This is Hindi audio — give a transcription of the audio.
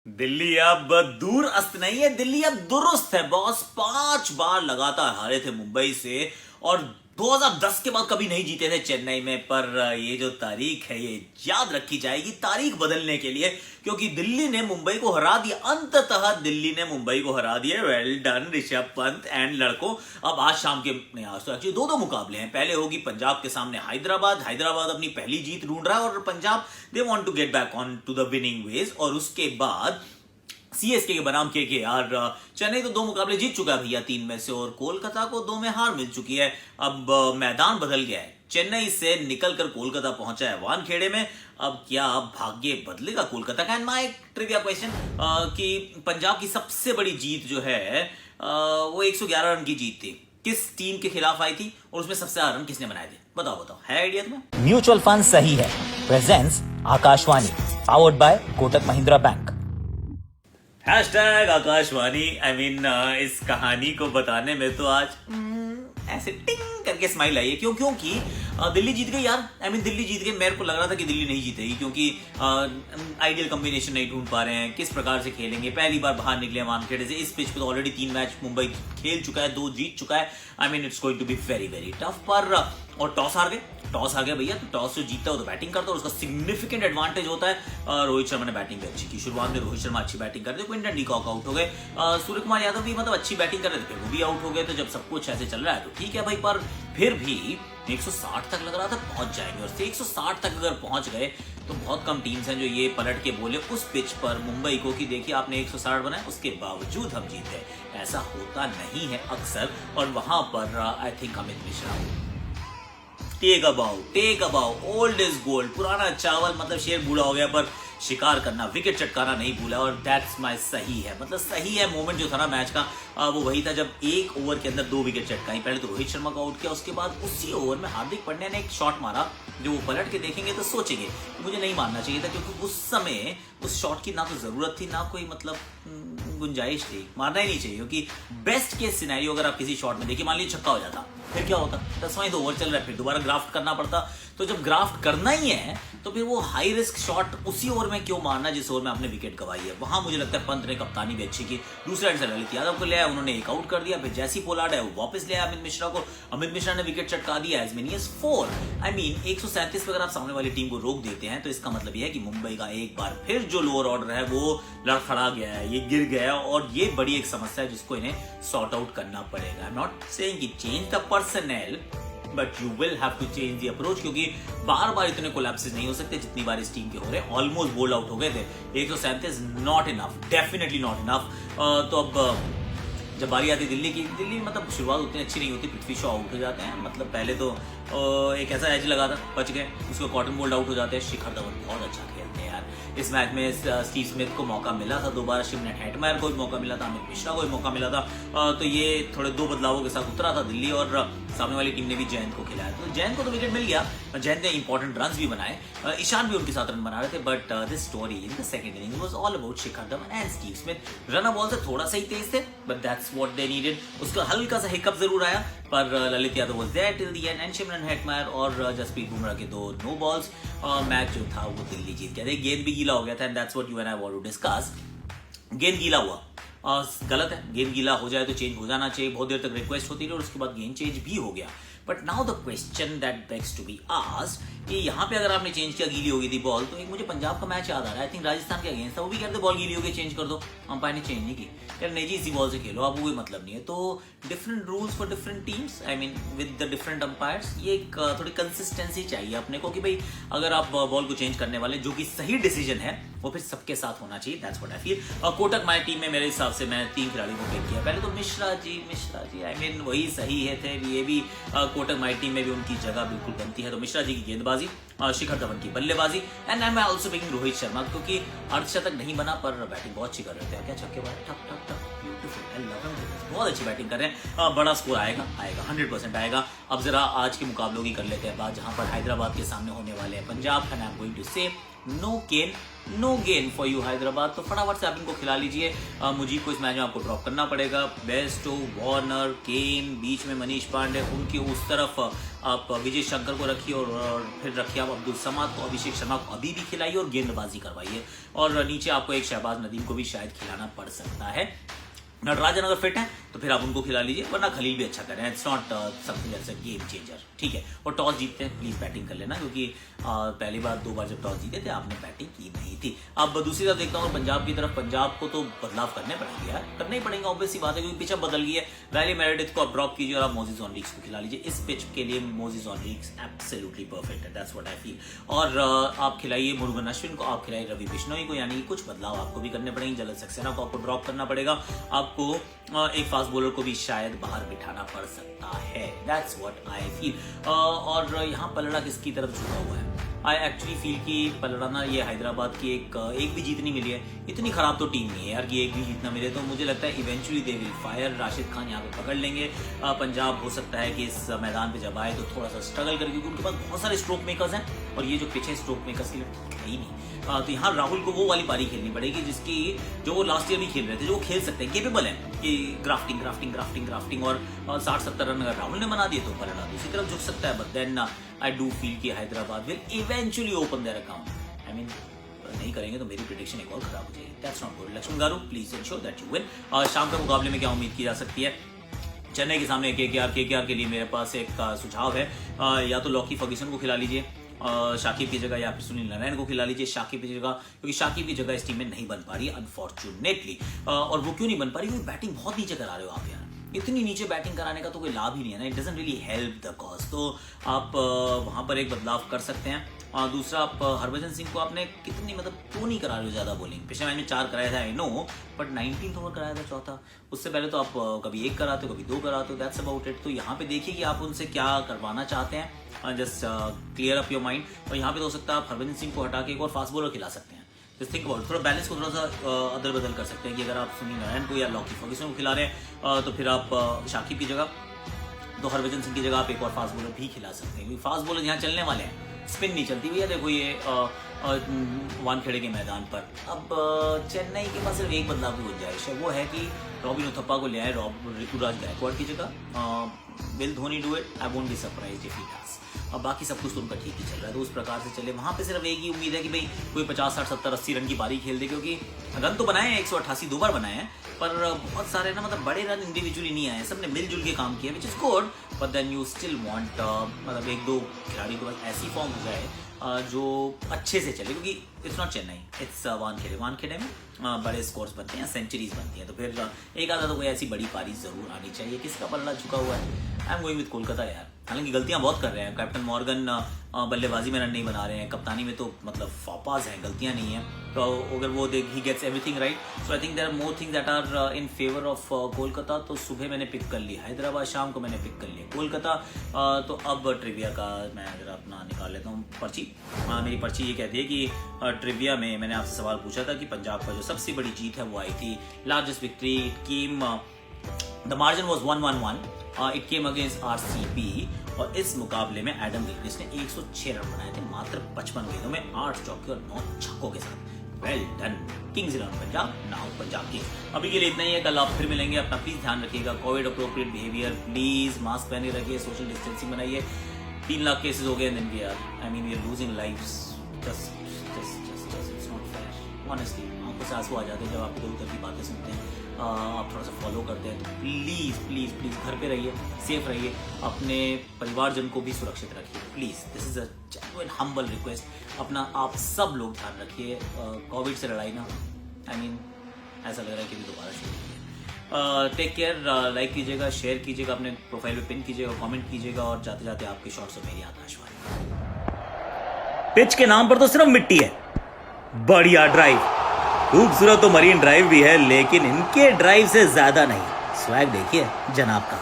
दिल्ली अब दूर अस्त नहीं है, दिल्ली अब दुरुस्त है बॉस। 5 बार लगातार हारे थे मुंबई से और 2010 के बाद कभी नहीं जीते थे चेन्नई में। पर ये जो तारीख है ये याद रखी जाएगी तारीख बदलने के लिए, क्योंकि दिल्ली ने मुंबई को हरा दिया। अंततः दिल्ली ने मुंबई को हरा दिया। Well done Rishabh Pant and लड़कों। अब आज शाम के नहीं, आज तो एक्चुअली दो मुकाबले हैं। पहले होगी पंजाब के सामने हैदराबाद अपनी पहली जीत ढूंढ रहा है और Punjab they want to get back on to the winning ways. और उसके बाद सीएसके के बनाम केकेआर। चेन्नई तो 2 मुकाबले जीत चुका है भैया 3 में से, और कोलकाता को 2 में हार मिल चुकी है। अब मैदान बदल गया है। चेन्नई से निकलकर कोलकाता पहुंचा है वानखेड़े में। अब क्या भाग्य बदलेगा कोलकाता का? एंड माय ट्रिविया क्वेश्चन कि पंजाब की सबसे बड़ी जीत जो है वो 111 रन की जीत थी। किस टीम के खिलाफ आई थी और उसमें सबसे ज्यादा रन किसने बनाए थे? बताओ है आइडिया तुम्हें? म्यूचुअल फंड सही है presence Akashvani powered by Kotak Mahindra bank. Hashtag Akashvani. इस कहानी को बताने में तो आज ऐसे टिंग करके स्माइल आई है। क्योंकि दिल्ली जीत गई यार। दिल्ली जीत गई। मेरे को लग रहा था कि दिल्ली नहीं जीतेगी, क्योंकि आइडियल कॉम्बिनेशन नहीं ढूंढ पा रहे हैं। किस प्रकार से खेलेंगे? पहली बार बाहर निकले वानखेड़े से। इस पिच पे तो ऑलरेडी 3 मैच मुंबई खेल चुका है, 2 जीत चुका है। It's going to be very very tough. पर और टॉस हार गया भैया। तो टॉस जो जीतता है वो तो बैटिंग करता है और उसका सिग्निफिकेंट एडवांटेज होता है। रोहित शर्मा ने बैटिंग भी अच्छी की। शुरुआत में रोहित शर्मा अच्छी बैटिंग कर रहे थे, क्विंटन डी कॉक आउट हो गए। सूर्य कुमार यादव भी अच्छी बैटिंग कर रहे थे, फिर वो भी आउट हो गए। तो जब सब कुछ ऐसे चल रहा है तो ठीक है भाई। पर फिर भी 160 तक लग रहा था पहुंच जाएंगे, और 160 तक अगर पहुंच गए तो बहुत कम टीम्स हैं जो ये पलट के बोले उस पिच पर मुंबई को कि देखिए आपने 160 बनाए, उसके बावजूद हम जीत गए। ऐसा होता नहीं है अक्सर। और वहां पर I think Amit Mishra take about old is gold. पुराना चावल शेर बूढ़ा हो गया पर शिकार करना, विकेट चटकाना नहीं भूला। और दैट्स माय सही है। सही है मोमेंट जो था ना मैच का, वो वही था जब 1 ओवर के अंदर 2 विकेट चटकाई। पहले तो रोहित शर्मा को आउट किया, उसके बाद उसी ओवर में हार्दिक पांड्या ने एक शॉट मारा जो वो पलट के देखेंगे तो सोचेंगे मुझे नहीं मारना चाहिए था, क्योंकि उस समय उस शॉट की ना तो जरूरत थी ना कोई गुंजाइश थी। मारना ही नहीं चाहिए, क्योंकि बेस्ट केस सिनेरियो अगर आप किसी शॉट में देखिए, मान लीजिए छक्का हो जाता फिर क्या होता? 10वां ओवर चल रहा है, फिर दोबारा ग्राफ्ट करना पड़ता। तो जब ग्राफ्ट करना ही है तो फिर वो हाई रिस्क शॉट उसी ओवर में क्यों मारना जिस ओवर में आपने विकेट गवाई है? वहां मुझे लगता है पंत ने कप्तानी भी अच्छी की। दूसरे एंड से ललित यादव को ले आया, उन्होंने एक आउट कर दिया। फिर जैसी पोलार्ड है वो वापस ले आया अमित मिश्रा को। अमित मिश्रा ने विकेट चटका दिया एज मेनी एज 4। 137 पे अगर आप सामने वाली टीम को रोक देते हैं तो इसका मतलब यह है कि मुंबई का एक बार फिर जो लोअर ऑर्डर है वो लड़खड़ा गया है, ये गिर गया। और ये बड़ी एक समस्या है जिसको इन्हें सॉर्ट आउट करना पड़ेगा। आई एम नॉट सेइंग कि change the personnel, but you will have to change the approach, क्योंकि बार बार इतने कोलैप्सेस नहीं हो सकते जितनी बार इस टीम के हो रहे हैं। ऑलमोस्ट बोल्ड आउट हो गए थे। 137 not enough, definitely not enough. तो अब जब बारी आती दिल्ली की, दिल्ली शुरुआत उतनी अच्छी नहीं होती। पृथ्वी शॉ आउट हो जाते हैं। पहले तो एक ऐसा एज लगा था, बच गए। उसको कॉटन बोल्ड आउट हो जाते हैं। शिखर धवन बहुत अच्छा खेलते हैं यार। इस मैच में स्टीव स्मिथ को मौका मिला था दोबारा, शिवनेट हेटमायर को भी मौका मिला था, अमित मिश्रा को भी मौका मिला था। तो ये थोड़े 2 बदलावों के साथ उतरा था दिल्ली, और सामने वाली टीम ने भी जयंत को खिलाया। तो जयंत को तो विकेट मिल गया। जयंत ने इंपॉर्टेंट रन्स भी बनाए। ईशान भी उनके साथ रन बना रहे थे। But this story in the second inning was all about Shikhar Dhawan and Steve Smith. Runner ball से थोड़ा सा ही तेज थे, but that's what they needed. उसका हल्का सा हिकअप जरूर आया, पर Lalit Yadav was there till the end, and Shimron Hetmyer और जसप्रीत बुमराह के 2 नो बॉल्स। मैच जो था वो दिल्ली जीत गया था। गेंद भी गीला हो गया था, and that's what you and I want to discuss. गेंद गीला हुआ गलत है। गेंद गीला हो जाए तो चेंज हो जाना चाहिए। बहुत देर तक रिक्वेस्ट होती रही और उसके बाद गेंद चेंज भी हो गया। But now the question that begs to be asked कि यहाँ पे अगर आपने चेंज किया, गीली हो गई थी बॉल, तो एक मुझे पंजाब का मैच याद आ रहा है। आई थिंक राजस्थान के अगेंस्ट था, वो भी कहते बॉल गीली हो गई चेंज कर दो। अंपायर ने चेंज नहीं की। यार नहीं जी, इसी बॉल से खेलो, आपको कोई मतलब नहीं है। तो different rules for different teams, with the different umpires. ये एक थोड़ी कंसिस्टेंसी चाहिए अपने को कि भाई अगर आप बॉल को चेंज करने वाले, जो कि सही डिसीजन है, वो फिर सबके साथ होना चाहिए। That's what I feel. Kotak my team में मेरे हिसाब से मैं 3 खिलाड़ियों को पिक किया। पहले तो मिश्रा जी वही सही है थे। ये भी कोटक माई टीम में भी उनकी जगह बिल्कुल बनती है। तो मिश्रा जी की गेंदबाजी, शिखर धवन की बल्लेबाजी, and I am also picking Rohit Sharma, क्योंकि अर्धशतक नहीं बना पर बैटिंग बहुत अच्छी कर रहे थे। क्या छक्के मारे, ठक ठक ठक, ब्यूटीफुल, आई लव हिम। बहुत अच्छी बैटिंग कर रहे हैं। बड़ा स्कोर आएगा 100% आएगा। अब जरा आज के मुकाबलों की कर लेते हैं बात, जहां पर हैदराबाद के सामने होने वाले हैं Punjab. And I am going to say no gain no gain for you Hyderabad. तो फटाफट से आप इनको खिला लीजिए। मुझीब को इस मैच में आपको ड्रॉप करना पड़ेगा। बेस्टो, वार्नर, केन, बीच में मनीष पांडे, उनके उस तरफ आप विजय शंकर को रखिए और फिर रखिए आप अब्दुल समाद को, अभिषेक शर्मा को अभी भी खिलाइए और गेंदबाजी करवाइए। और नीचे आपको एक शहबाज नदीम को भी शायद खिलाना पड़ सकता है। नटराजन अगर फिट है तो फिर आप उनको खिला लीजिए, वरना खलील भी अच्छा कर रहे हैं। It's not something that's a game changer, ठीक है। और टॉस जीतते हैं प्लीज बैटिंग कर लेना, क्योंकि पहली बार 2 बार जब टॉस जीते थे आपने बैटिंग की नहीं थी। अब दूसरी तरफ देखता हूँ पंजाब की तरफ। पंजाब को तो बदलाव करने पड़ेंगे यार, करने ही पड़ेंगे, ऑब्वियस सी बात है, क्योंकि पिच अब बदल गई है। वैली मेरेडिथ को आप ड्रॉप कीजिए और आप मोजिस ऑनरिक्स को खिला लीजिए। इस पिच के लिए मोजिस ऑनरिक्स एब्सोल्युटली परफेक्ट है, दैट्स व्हाट आई फील। और आप खिलाइए मुरुगन अश्विन को, आप खिलाइए रवि बिश्नोई को, यानी कुछ बदलाव आपको भी करने पड़ेंगे। जलद सक्सेना को आपको ड्रॉप करना पड़ेगा। आपको एक फास्ट बॉलर को भी शायद बाहर बिठाना पड़ सकता है, दैट्स व्हाट आई फील। और यहाँ पलड़ा किसकी तरफ झुका हुआ है? आई एक्चुअली फील कि पलड़ा ना, ये हैदराबाद की एक भी जीत नहीं मिली है। इतनी खराब तो टीम नहीं है यार कि एक भी जीत ना मिले। तो मुझे लगता है eventually they will fire. Rashid Khan यहाँ पे पकड़ लेंगे। पंजाब हो सकता है कि इस मैदान पे जब आए तो थोड़ा सा स्ट्रगल करे, क्योंकि उनके पास बहुत सारे स्ट्रोक मेकर्स हैं और ये जो पिच है स्ट्रोक मेकर्स की है ही नहीं। तो यहाँ राहुल को वो वाली पारी खेलनी पड़ेगी जिसकी जो वो लास्ट ईयर भी खेल रहे थे, जो वो खेल सकते हैं, केपेबल है कि ग्राफ्टिंग ग्राफ्टिंग ग्राफ्टिंग ग्राफ्टिंग। और 60-70 रन अगर राहुल ने बना दिए तो पलड़ा दूसरी तरफ झुक सकता है। But then I do feel कि Hyderabad will eventually open their account. I mean नहीं करेंगे तो मेरी प्रेडिक्शन एक और खराब हो जाएगी। That's not good. Laxman garu please ensure that you win. और शाम के मुकाबले में क्या उम्मीद की जा सकती है? चेन्नई के सामने केकेआर के लिए मेरे पास एक सुझाव है। या तो लॉकी फर्ग्यूसन को खिला लीजिए शाकिब की जगह, या फिर सुनील नारायण को खिला लीजिए शाकिब की जगह, क्योंकि शाकिब की जगह इस टीम में नहीं बन पा रही है अनफॉर्चुनेटली। और वो क्यों नहीं बन पा रही? क्योंकि बैटिंग बहुत नीचे करा रहे हो आप यार। इतनी नीचे बैटिंग कराने का तो कोई लाभ ही नहीं है ना, it doesn't really help the cause. तो आप वहां पर एक बदलाव कर सकते हैं। दूसरा, आप हरभजन सिंह को आपने कितनी क्यों नहीं करा रहे हो ज्यादा बॉलिंग? पिछले मैच में 4 कराया था I know, but 19th over कराया था चौथा। उससे पहले तो आप कभी 1 कराते हो कभी 2 कराते हो, दैट्स अबाउट इट। तो यहाँ पे देखिए कि आप उनसे क्या करवाना चाहते हैं, just clear up your mind. और यहाँ पे तो हो सकता है आप हरभजन सिंह को हटा के एक और फास्ट बॉलर खिला सकते हैं। जस्ट थिंक अबाउट, थोड़ा बैलेंस को थोड़ा सा अदल बदल कर सकते हैं कि अगर आप सुनील नारायण को या लॉकी फर्ग्यूसन को खिला रहे हैं तो फिर आप शाकिब की जगह, तो हरभजन सिंह की जगह आप एक और फास्ट बॉलर भी खिला सकते हैं, क्योंकि फास्ट बॉलर यहाँ चलने वाले हैं, स्पिन नहीं चलती भैया। देखो ये वानखेड़े के मैदान पर अब चेन्नई के पास सिर्फ एक बदलाव की गुंजाइश है, वो है कि रॉबिन उथप्पा को ले आए ऋतुराज गायकवाड़ की जगह। Will Dhoni do it? I won't be surprised if he does. अब बाकी सब कुछ तो उनका ठीक ही चल रहा है, तो उस प्रकार से चले। वहां पे सिर्फ एक ही उम्मीद है कि भाई कोई 50, 60, 70, 80 रन की पारी खेल दे, क्योंकि रन तो बनाए हैं 188 2 बार बनाए हैं, पर बहुत सारे ना बड़े रन इंडिविजुअली नहीं आए, सबने मिलजुल के काम किया, which is good. But then you still want 1-2 खिलाड़ी के पास ऐसी फॉर्म हो जाए जो अच्छे से चले, क्योंकि it's not Chennai, it's Wankhede में बड़े स्कोर्स बनते हैं, सेंचुरीज बनती हैं, तो फिर एक आधा तो कोई ऐसी बड़ी पारी जरूर आनी चाहिए। किसका पल्ला झुका हुआ है? आई एम गोइंग विद कोलकाता यार। हालांकि गलतियां बहुत कर रहे हैं, कैप्टन मॉर्गन बल्लेबाजी में रन नहीं बना रहे हैं, कप्तानी में तो फॉपाज हैं, गलतियां नहीं है। तो अगर वो ही gets everything right, so I think there are more things that are in favour of Kolkata. तो सुबह मैंने पिक कर लिया हैदराबाद, शाम को मैंने पिक कर लिया कोलकाता। तो अब ट्रिविया का मैं अगर अपना निकाल लेता हूँ पर्ची। मेरी पर्ची ये कहती है कि ट्रिविया में मैंने आपसे सवाल पूछा था कि पंजाब का जो सबसे बड़ी जीत है वो आई थी, largest victory came, the margin was 1-1-1, it came against RCB. और इस मुकाबले में एडम गिलक्रिस्ट ने 106 रन बनाए थे मात्र 55 गेंदों में, 8 चौके और 9 छक्कों के साथ। Well done Kings eleven Punjab, now Punjab Kings. अभी के लिए इतना ही है, कल आप फिर मिलेंगे। अपना प्लीज ध्यान रखिएगा, Covid appropriate behaviour, please mask पहने रखिए, सोशल डिस्टेंसिंग बनाइए। 3 लाख केसेस हो गए, then we are losing lives. Just it's not fair honestly. आंखों से आंसू आ जाते हैं जब आप इधर उधर की बातें सुनते हैं, आप थोड़ा सा फॉलो करते हैं। तो प्लीज प्लीज प्लीज घर पे रहिए, सेफ रहिए, अपने परिवारजन को भी सुरक्षित रखिए please. This is a genuine humble request. अपना आप सब लोग ध्यान रखिए। कोविड से लड़ाई ना, आई मीन ऐसा लग रहा है कि दोबारा शुरू कीजिए। टेक केयर, लाइक कीजिएगा, शेयर कीजिएगा, अपने प्रोफाइल पे पिन कीजिएगा, कमेंट कीजिएगा, और जाते जाते आपके शॉट्स और मेरी आकाशवाणी। पिच के नाम पर तो सिर्फ मिट्टी है, बढ़िया ड्राइव, खूबसूरत तो मरीन ड्राइव भी है, लेकिन इनके ड्राइव से ज्यादा नहीं। स्वैग देखिए जनाब का।